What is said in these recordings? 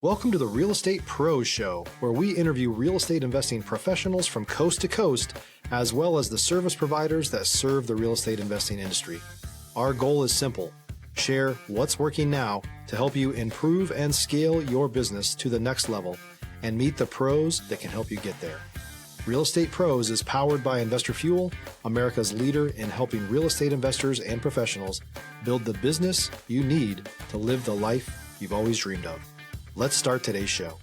Welcome to the Real Estate Pros Show, where we interview real estate investing professionals from coast to coast, as well as the service providers that serve the real estate investing industry. Our goal is simple: share what's working now to help you improve and scale your business to the next level and meet the pros that can help you get there. Real Estate Pros is powered by Investor Fuel, America's leader in helping real estate investors and professionals build the business you need to live the life you've always dreamed of. Let's start today's show.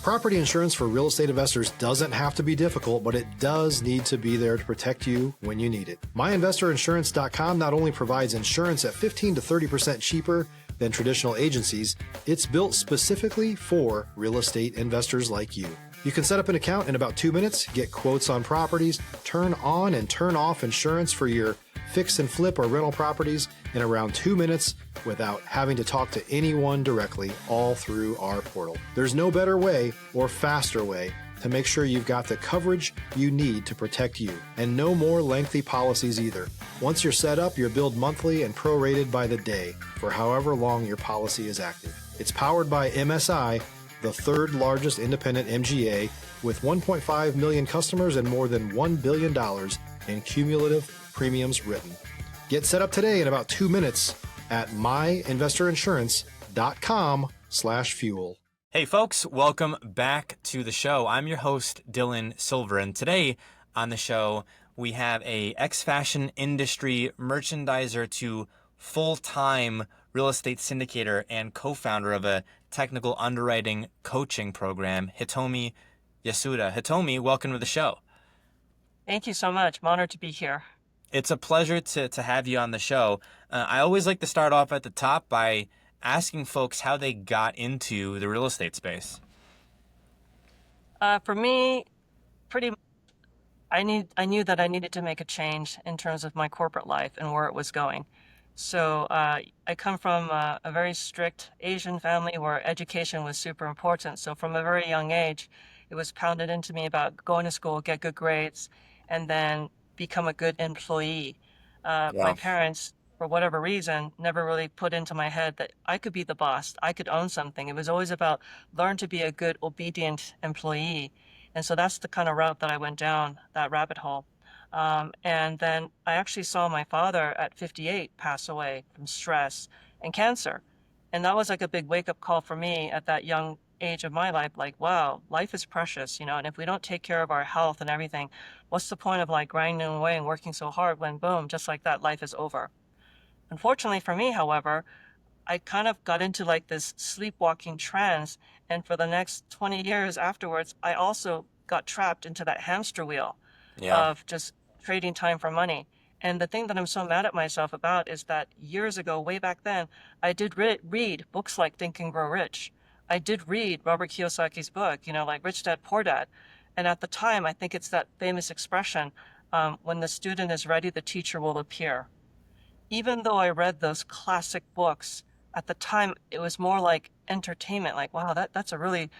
Property insurance for real estate investors doesn't have to be difficult, but it does need to be there to protect you when you need it. MyInvestorInsurance.com not only provides insurance at 15 to 30% cheaper than traditional agencies, it's built specifically for real estate investors like you. You can set up an account in about 2 minutes, get quotes on properties, turn on and turn off insurance for your fix and flip or rental properties in around 2 minutes without having to talk to anyone directly, all through our portal. There's no better way or faster way to make sure you've got the coverage you need to protect you, and no more lengthy policies either. Once you're set up, you're billed monthly and prorated by the day for however long your policy is active. It's powered by MSI, the third largest independent MGA, with 1.5 million customers and more than $1 billion in cumulative premiums written. Get set up today in about 2 minutes at myinvestorinsurance.com/fuel. Hey folks, welcome back to the show. I'm your host, Dylan Silver, and today on the show we have a ex-fashion industry merchandiser to full-time real estate syndicator and co-founder of a technical underwriting coaching program, Hitomi Yasuda. Hitomi, welcome to the show. Thank you so much. I'm honored to be here. It's a pleasure to have you on the show. I always like to start off at the top by asking folks how they got into the real estate space. For me, I knew that I needed to make a change in terms of my corporate life and where it was going. So I come from a very strict Asian family where education was super important. So from a very young age, it was pounded into me about going to school, get good grades, and then become a good employee. My parents, for whatever reason, never really put into my head that I could be the boss, I could own something. It was always about learn to be a good, obedient employee. And so that's the kind of route that I went down, that rabbit hole. And then I actually saw my father at 58 pass away from stress and cancer. And that was like a big wake-up call for me at that young age of my life, like, wow, life is precious, and if we don't take care of our health and everything, what's the point of like grinding away and working so hard when boom, just like that, life is over. Unfortunately for me, however, I kind of got into like this sleepwalking trance, and for the next 20 years afterwards, I also got trapped into that hamster wheel of just trading time for money. And the thing that I'm so mad at myself about is that years ago, way back then, I did read books like Think and Grow Rich. I did read Robert Kiyosaki's book, like Rich Dad, Poor Dad. And at the time, I think it's that famous expression, when the student is ready, the teacher will appear. Even though I read those classic books, at the time, it was more like entertainment, like, wow, that's a really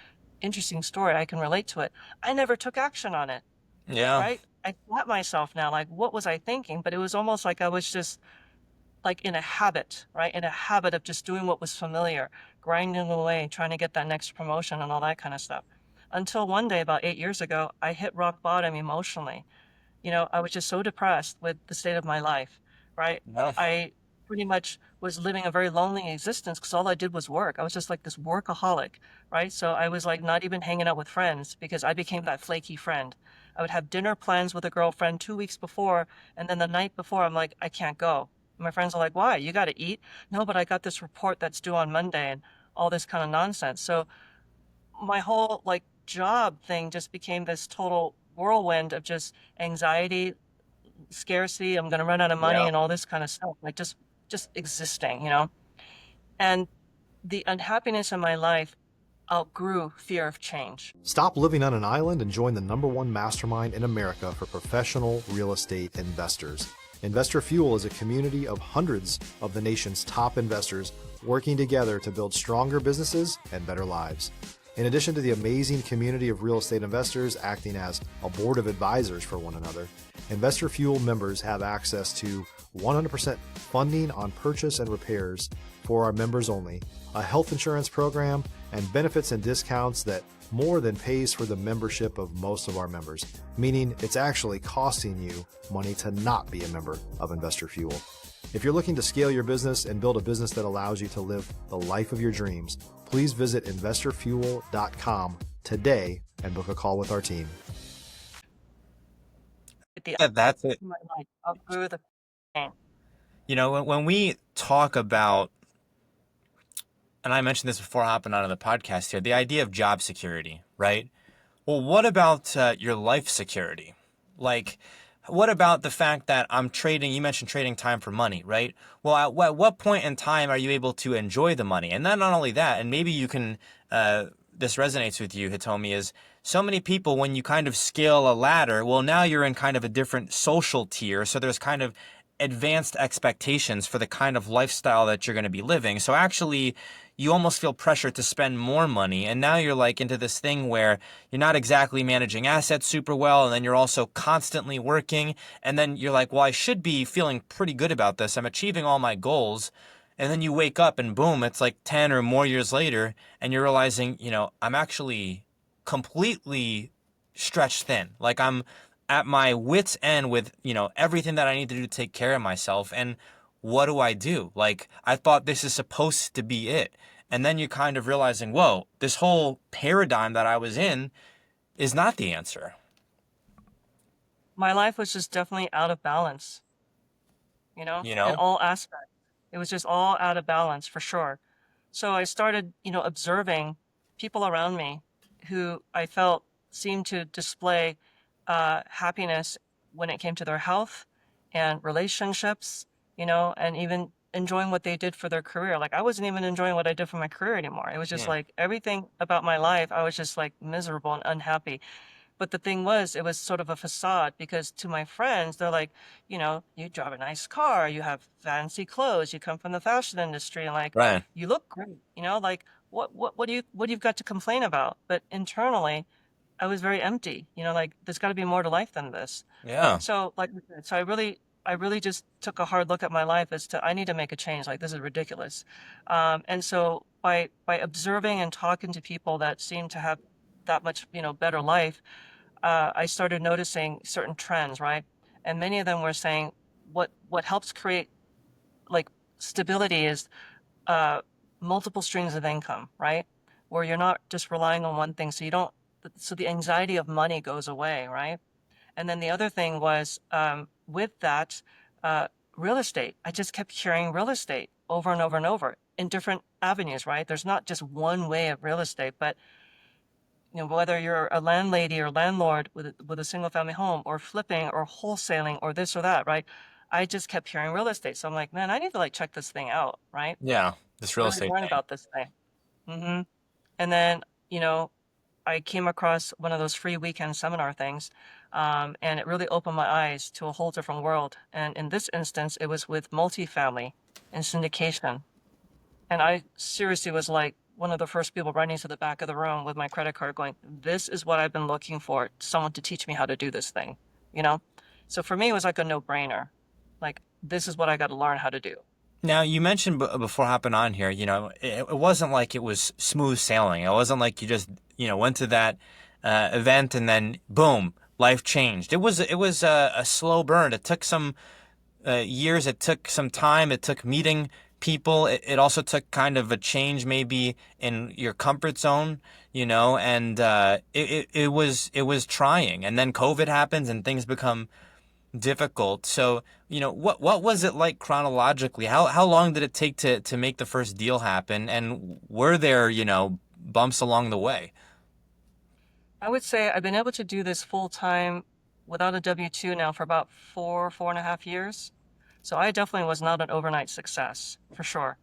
interesting story. I can relate to it. I never took action on it. Yeah. Right? I thought myself now, like, what was I thinking? But it was almost like I was just like in a habit, right? In a habit of just doing what was familiar, grinding away, trying to get that next promotion and all that kind of stuff. Until one day, about 8 years ago, I hit rock bottom emotionally. I was just so depressed with the state of my life, right? No. I pretty much was living a very lonely existence because all I did was work. I was just like this workaholic, right? So I was like not even hanging out with friends because I became that flaky friend. I would have dinner plans with a girlfriend 2 weeks before, and then the night before, I'm like, I can't go. My friends are like, why? You got to eat? No, but I got this report that's due on Monday and all this kind of nonsense. So my whole like job thing just became this total whirlwind of just anxiety, scarcity. I'm going to run out of money and all this kind of stuff. Like just existing, And the unhappiness in my life outgrew fear of change. Stop living on an island and join the #1 mastermind in America for professional real estate investors. Investor Fuel is a community of hundreds of the nation's top investors working together to build stronger businesses and better lives. In addition to the amazing community of real estate investors acting as a board of advisors for one another, Investor Fuel members have access to 100% funding on purchase and repairs for our members only, a health insurance program, and benefits and discounts that more than pays for the membership of most of our members, meaning it's actually costing you money to not be a member of Investor Fuel. If you're looking to scale your business and build a business that allows you to live the life of your dreams, please visit investorfuel.com today and book a call with our team. Yeah, that's it. My life outgrew the pain. You know, when we talk about, and I mentioned this before hopping onto the podcast here, the idea of job security, right? Well, what about your life security? Like, what about the fact that I'm trading, you mentioned trading time for money, right? Well, at what point in time are you able to enjoy the money? And then not only that, and maybe you can, this resonates with you, Hitomi, is so many people, when you kind of scale a ladder, well, now you're in kind of a different social tier. So there's kind of advanced expectations for the kind of lifestyle that you're going to be living. So actually, you almost feel pressure to spend more money. And now you're like into this thing where you're not exactly managing assets super well. And then you're also constantly working. And then you're like, well, I should be feeling pretty good about this. I'm achieving all my goals. And then you wake up and boom, it's like 10 or more years later. And you're realizing, you know, I'm actually completely stretched thin. Like I'm at my wit's end with, you know, everything that I need to do to take care of myself. And what do I do? Like, I thought this is supposed to be it. And then you're kind of realizing, whoa, this whole paradigm that I was in is not the answer. My life was just definitely out of balance, in all aspects. It was just all out of balance for sure. So I started, observing people around me who I felt seemed to display happiness when it came to their health and relationships, and even enjoying what they did for their career. Like I wasn't even enjoying what I did for my career anymore. It was just like everything about my life, I was just like miserable and unhappy. But the thing was, it was sort of a facade because to my friends, they're like, you drive a nice car, you have fancy clothes, you come from the fashion industry, and like, Right. you look great, like what do you've got to complain about? But internally, I was very empty, like there's got to be more to life than this. Yeah. So like, so I really just took a hard look at my life as to I need to make a change. Like this is ridiculous. And so by observing and talking to people that seem to have that much, better life, I started noticing certain trends, right? And many of them were saying what helps create like stability is multiple streams of income, right? Where you're not just relying on one thing, so the anxiety of money goes away, right? And then the other thing was with that real estate. I just kept hearing real estate over and over and over in different avenues, right? There's not just one way of real estate, but whether you're a landlady or landlord with a single family home or flipping or wholesaling or this or that, right? I just kept hearing real estate. So I'm like, man, I need to like check this thing out, right? Yeah. This real Really estate learn thing. about this thing. And then, I came across one of those free weekend seminar things, and it really opened my eyes to a whole different world. And in this instance, it was with multifamily and syndication. And I seriously was like one of the first people running to the back of the room with my credit card going, this is what I've been looking for, someone to teach me how to do this thing, So for me, it was like a no-brainer. Like, this is what I got to learn how to do. Now, you mentioned before hopping on here, it wasn't like it was smooth sailing. It wasn't like you just, went to that event and then boom, life changed. It was a slow burn. It took some years. It took some time. It took meeting people. It also took kind of a change maybe in your comfort zone, and it was trying. And then COVID happens and things become difficult. So, what was it like chronologically? How long did it take to make the first deal happen? And were there, bumps along the way? I would say I've been able to do this full time without a W-2 now for about 4.5 years. So I definitely was not an overnight success, for sure.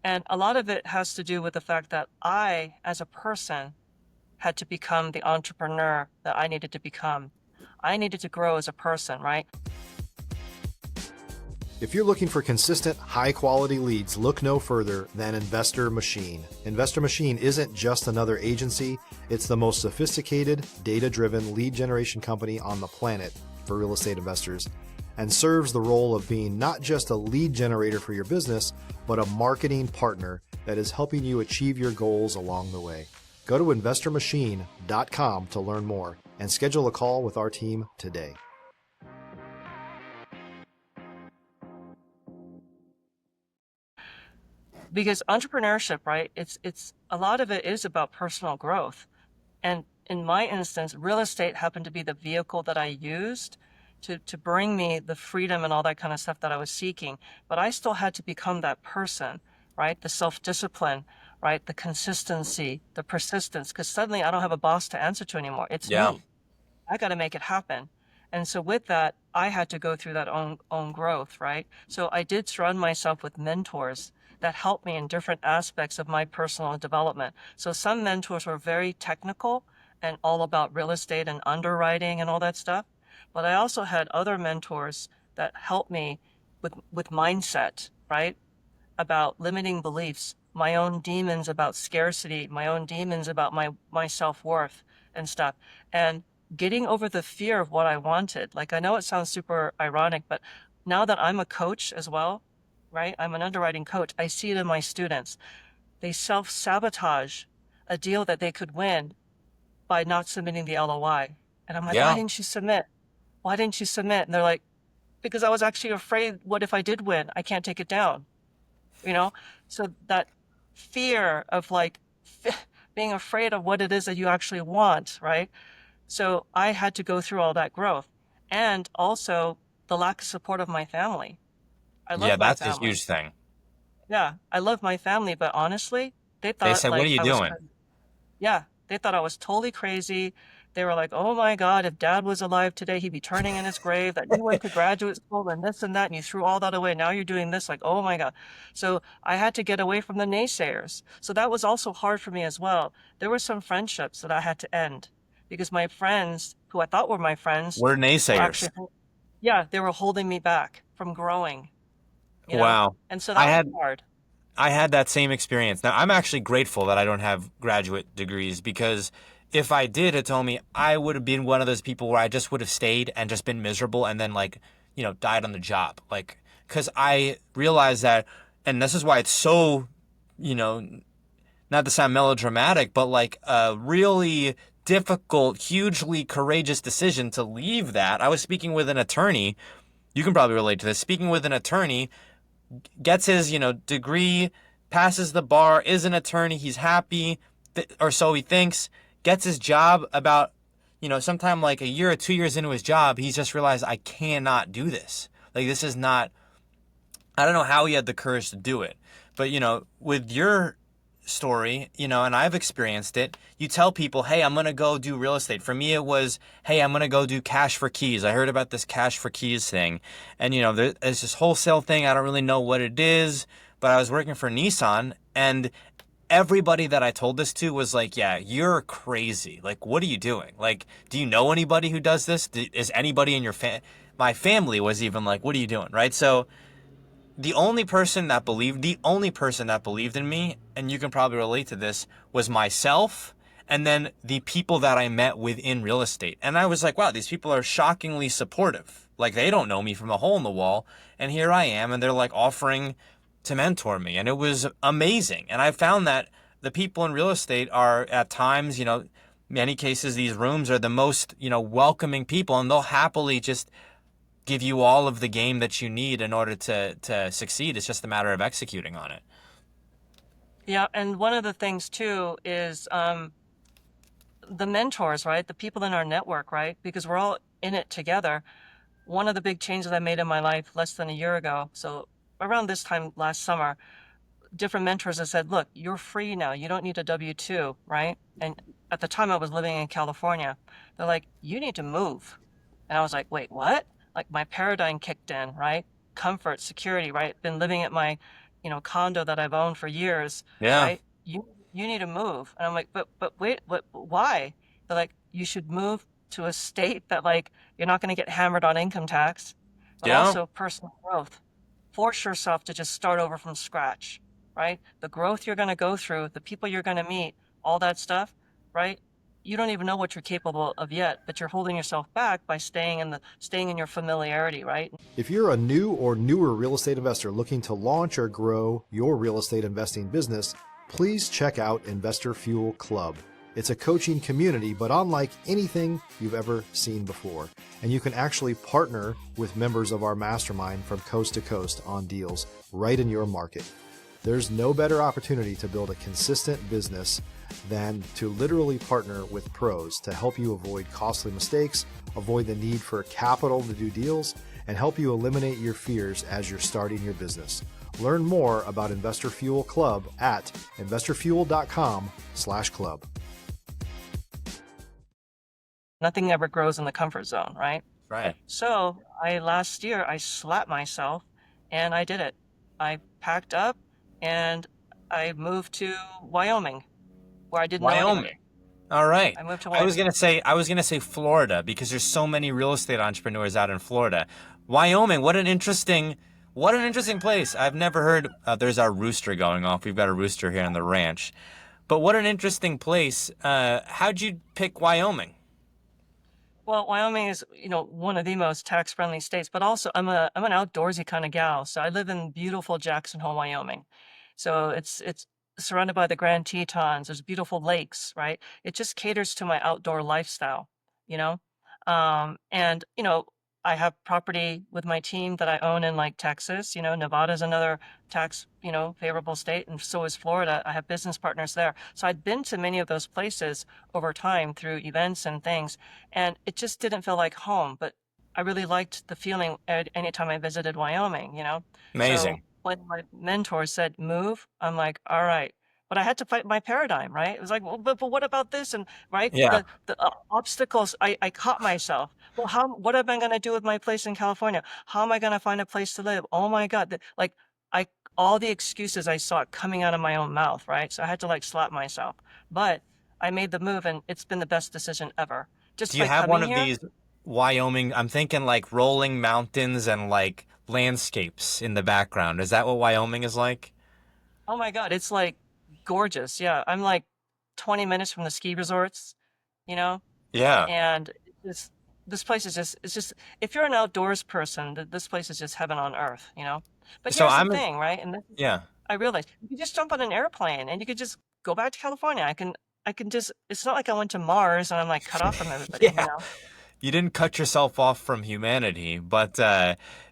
And a lot of it has to do with the fact that I, as a person, had to become the entrepreneur that I needed to become. I needed to grow as a person, right? If you're looking for consistent, high-quality leads, look no further than Investor Machine. Investor Machine isn't just another agency, it's the most sophisticated, data-driven lead generation company on the planet for real estate investors, and serves the role of being not just a lead generator for your business, but a marketing partner that is helping you achieve your goals along the way. Go to investormachine.com to learn more and schedule a call with our team today. Because entrepreneurship, right? It's a lot of it is about personal growth. And in my instance, real estate happened to be the vehicle that I used to bring me the freedom and all that kind of stuff that I was seeking. But I still had to become that person, right? The self-discipline, right? The consistency, the persistence, because suddenly I don't have a boss to answer to anymore. It's me. I got to make it happen. And so with that, I had to go through that own growth, right? So I did surround myself with mentors that helped me in different aspects of my personal development. So some mentors were very technical and all about real estate and underwriting and all that stuff. But I also had other mentors that helped me with mindset, right? About limiting beliefs, my own demons about scarcity, my own demons about my self-worth and stuff. And getting over the fear of what I wanted. Like, I know it sounds super ironic, but now that I'm a coach as well, right? I'm an underwriting coach. I see it in my students. They self-sabotage a deal that they could win by not submitting the LOI. And I'm like, why didn't you submit? Why didn't you submit? And they're like, because I was actually afraid, what if I did win? I can't take it down, you know? So that fear of like being afraid of what it is that you actually want, right? So I had to go through all that growth. And also the lack of support of my family. I love my that's family. a huge thing. Yeah, I love my family, but honestly, they They thought said, what are like you I was doing? crazy. Yeah, they thought I was totally crazy. They were like, oh my God, if dad was alive today, he'd be turning in his grave, that you went to graduate school and this and that, and you threw all that away. Now you're doing this, like, oh my God. So I had to get away from the naysayers. So that was also hard for me as well. There were some friendships that I had to end because my friends, who I thought were my friends, We're were naysayers. actually, yeah, they were holding me back from growing, you know? Wow. And so I that was had hard. I had that same experience. Now, I'm actually grateful that I don't have graduate degrees because if I did, Hitomi, I would have been one of those people where I just would have stayed and just been miserable and then like, died on the job. Like, because I realized that, and this is why it's so, you know, not to sound melodramatic, but like a really difficult, hugely courageous decision to leave that. I was speaking with an attorney. You can probably relate to this. Speaking with an attorney, gets his, degree, passes the bar, is an attorney, he's happy, or so he thinks, gets his job about, sometime like a year or 2 years into his job, he's just realized I cannot do this. Like, this is not, I don't know how he had the courage to do it. But, with your story, and I've experienced it, you tell people, hey, I'm going to go do real estate. For me, it was, hey, I'm going to go do cash for keys. I heard about this cash for keys thing. And, there's this wholesale thing. I don't really know what it is, but I was working for Nissan, and everybody that I told this to was like, yeah, you're crazy. Like, what are you doing? Like, do you know anybody who does this? Is anybody in your my family was even like, what are you doing? Right. So the only person that believed in me, and you can probably relate to this, was myself and then the people that I met within real estate. And I was like, wow, these people are shockingly supportive. Like, they don't know me from a hole in the wall. And here I am, and they're like offering to mentor me. And it was amazing. And I found that the people in real estate are at times, many cases, these rooms are the most, welcoming people, and they'll happily just give you all of the game that you need in order to succeed. It's just a matter of executing on it. Yeah, and one of the things too is the mentors, right? The people in our network, right? Because we're all in it together. One of the big changes I made in my life less than a year ago, so around this time last summer, different mentors have said, look, you're free now. You don't need a W-2, right? And at the time I was living in California. They're like, you need to move. And I was like, wait, what? Like, my paradigm kicked in, right? Comfort, security, right? Been living at my, condo that I've owned for years, Yeah. right? You need to move. And I'm like, but wait, why? They're like, you should move to a state that, like, you're not going to get hammered on income tax, but Yeah. also personal growth. force yourself to just start over from scratch, right? The growth you're going to go through, the people you're going to meet, all that stuff, right? You don't even know what you're capable of yet, but you're holding yourself back by staying in your familiarity, right? If you're a new or newer real estate investor looking to launch or grow your real estate investing business, please check out Investor Fuel Club. It's a coaching community, but unlike anything you've ever seen before. And you can actually partner with members of our mastermind from coast to coast on deals right in your market. There's no better opportunity to build a consistent business than to literally partner with pros to help you avoid costly mistakes, avoid the need for capital to do deals, and help you eliminate your fears as you're starting your business. Learn more about Investor Fuel Club at investorfuel.com/club. Nothing ever grows in the comfort zone, right? Right. So last year I slapped myself and I did it. I packed up and I moved to Wyoming, where I didn't know Wyoming. anybody. All right. I moved to I was Wyoming. gonna say Florida because there's so many real estate entrepreneurs out in Florida. Wyoming, what an interesting place. I've never heard. There's our rooster going off. We've got a rooster here on the ranch, but what an interesting place. How'd you pick Wyoming? Well, Wyoming is, one of the most tax-friendly states, but also I'm an outdoorsy kind of gal. So I live in beautiful Jackson Hole, Wyoming. So it's surrounded by the Grand Tetons. There's beautiful lakes, right? It just caters to my outdoor lifestyle, you know? And I have property with my team that I own in like Texas. Nevada's another tax, favorable state, and so is Florida. I have business partners there. So I'd been to many of those places over time through events and things, and it just didn't feel like home. But I really liked the feeling anytime I visited Wyoming, So Amazing. when my mentor said move, I'm like, all right. But I had to fight my paradigm, right? It was like, well, but what about this? And right, Yeah. the obstacles, I caught myself. Well, what am I going to do with my place in California? How am I going to find a place to live? Oh my God. All the excuses I saw coming out of my own mouth, right? So I had to like slap myself, but I made the move and it's been the best decision ever. Just Do you by have one coming of here. these Wyoming? I'm thinking like rolling mountains and like landscapes in the background. Is that what Wyoming is like? Oh my God. It's like gorgeous. Yeah. I'm like 20 minutes from the ski resorts, you know? Yeah. And this place is it's just, if you're an outdoors person, this place is just heaven on earth. But So here's the I'm thing, right? And yeah. I realized you could just jump on an airplane and you could just go back to California. I can just, it's not like I went to Mars and I'm like cut off from everybody, Yeah. You didn't cut yourself off from humanity, but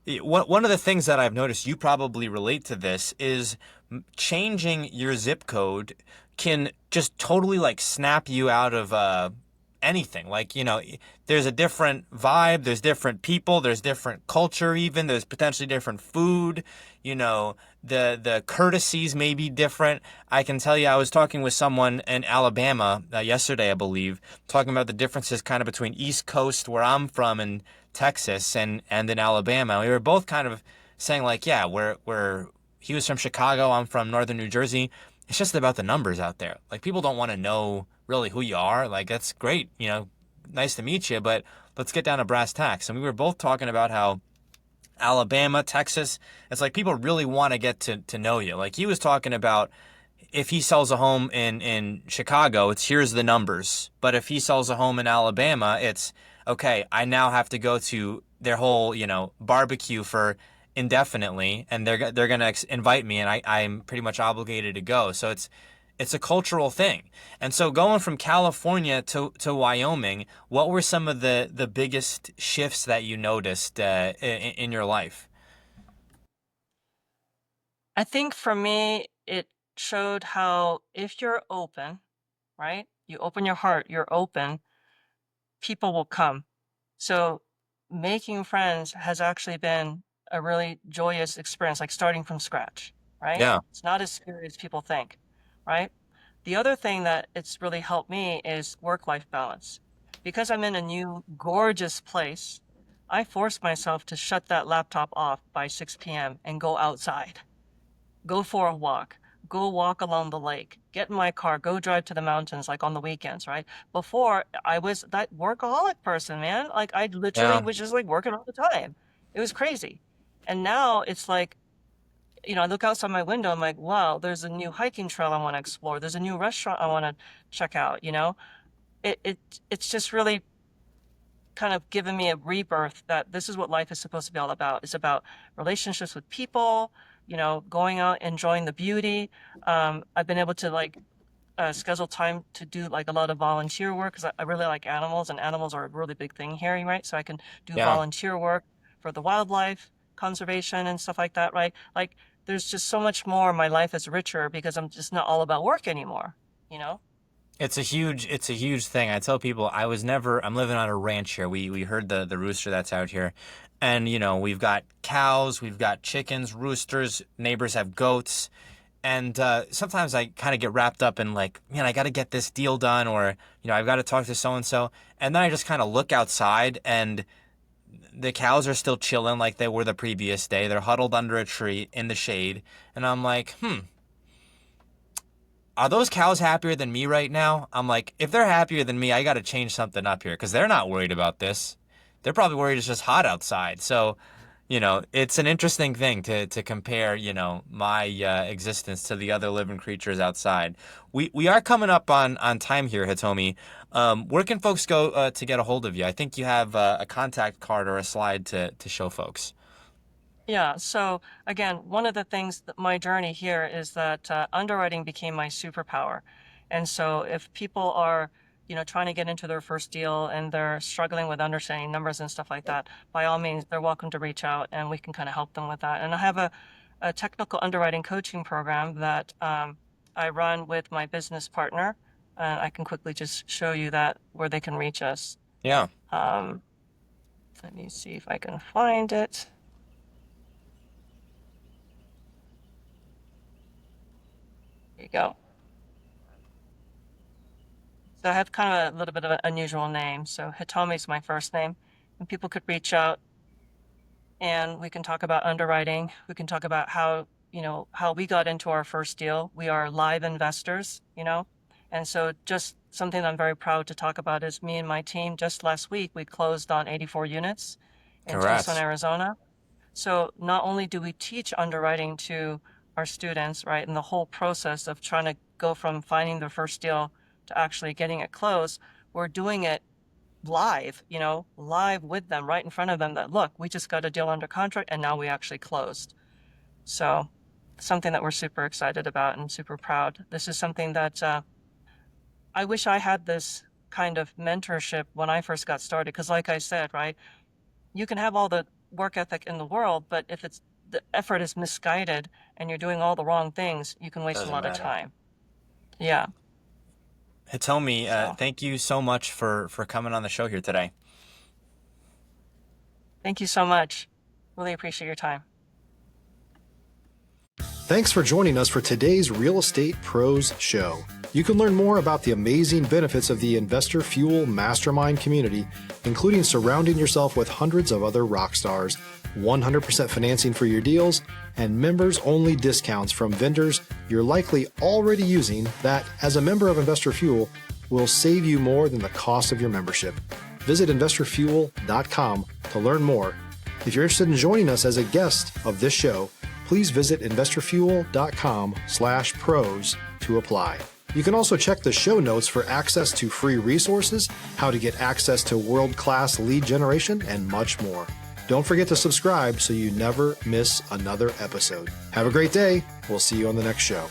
one of the things that I've noticed, you probably relate to this, is changing your zip code can just totally like snap you out of anything. Like, there's a different vibe, there's different people, there's different culture even, there's potentially different food, the courtesies may be different. I can tell you, I was talking with someone in Alabama yesterday, I believe, talking about the differences kind of between East Coast, where I'm from, and Texas and in Alabama. We were both kind of saying like, yeah, he was from Chicago, I'm from northern New Jersey. It's just about the numbers out there. Like, people don't want to know really who you are. Like, that's great, nice to meet you, but let's get down to brass tacks. And we were both talking about how Alabama, Texas, it's like people really want to get to know you. Like, he was talking about if he sells a home in Chicago, it's here's the numbers. But if he sells a home in Alabama, it's okay, I now have to go to their whole, barbecue for indefinitely, and they're going to invite me, and I'm pretty much obligated to go. So it's a cultural thing. And so going from California to Wyoming, what were some of the biggest shifts that you noticed in your life? I think for me, it showed how if you're open, right? You open your heart, you're open, people will come. So making friends has actually been a really joyous experience, like starting from scratch, right? Yeah. It's not as scary as people think, right? The other thing that it's really helped me is work-life balance. Because I'm in a new, gorgeous place, I force myself to shut that laptop off by 6 p.m. and go outside. Go for a walk, go walk along the lake, get in my car, go drive to the mountains like on the weekends, right? Before I was that workaholic person, man. Like I literally Yeah. was just like working all the time. It was crazy. And now it's like I look outside my window, I'm like, wow, there's a new hiking trail I want to explore. There's a new restaurant I want to check out. It's just really kind of given me a rebirth that this is what life is supposed to be all about. It's about relationships with people, going out, enjoying the beauty. I've been able to schedule time to do like a lot of volunteer work because I really like animals, and animals are a really big thing here, right? So I can do Yeah. volunteer work for the wildlife conservation and stuff like that, right? Like there's just so much more. My life is richer because I'm just not all about work anymore, you know? It's a huge thing. I tell people I'm living on a ranch here. We heard the rooster that's out here. And, we've got cows, we've got chickens, roosters, neighbors have goats. And sometimes I kind of get wrapped up in like, man, I got to get this deal done, or, I've got to talk to so-and-so. And then I just kind of look outside and the cows are still chilling like they were the previous day. They're huddled under a tree in the shade. And I'm like, are those cows happier than me right now? I'm like, if they're happier than me, I got to change something up here because they're not worried about this. They're probably worried it's just hot outside. So, it's an interesting thing to compare, my existence to the other living creatures outside. We are coming up on time here, Hitomi. Where can folks go to get a hold of you? I think you have a contact card or a slide to show folks. Yeah. So again, one of the things that my journey here is that underwriting became my superpower. And so if people are, trying to get into their first deal and they're struggling with understanding numbers and stuff like that, by all means, they're welcome to reach out and we can kind of help them with that. And I have a technical underwriting coaching program that I run with my business partner. And I can quickly just show you that where they can reach us. Yeah. Let me see if I can find it. There you go. So I have kind of a little bit of an unusual name. So Hitomi is my first name, and people could reach out and we can talk about underwriting. We can talk about how we got into our first deal. We are live investors, and so just something I'm very proud to talk about is me and my team. Just last week, we closed on 84 units in Congrats. Tucson, Arizona. So not only do we teach underwriting to our students, right, and the whole process of trying to go from finding their first deal to actually getting it closed, we're doing it live, live with them, right in front of them that, look, we just got a deal under contract and now we actually closed. So something that we're super excited about and super proud. This is something that I wish I had this kind of mentorship when I first got started. Because like I said, right, you can have all the work ethic in the world, but if the effort is misguided and you're doing all the wrong things, you can waste a lot of time. Yeah. Hitomi, thank you so much for coming on the show here today. Thank you so much. Really appreciate your time. Thanks for joining us for today's Real Estate Pros Show. You can learn more about the amazing benefits of the Investor Fuel Mastermind community, including surrounding yourself with hundreds of other rock stars, 100% financing for your deals, and members-only discounts from vendors you're likely already using that, as a member of Investor Fuel, will save you more than the cost of your membership. Visit investorfuel.com to learn more. If you're interested in joining us as a guest of this show, please visit investorfuel.com/pros to apply. You can also check the show notes for access to free resources, how to get access to world-class lead generation, and much more. Don't forget to subscribe so you never miss another episode. Have a great day. We'll see you on the next show.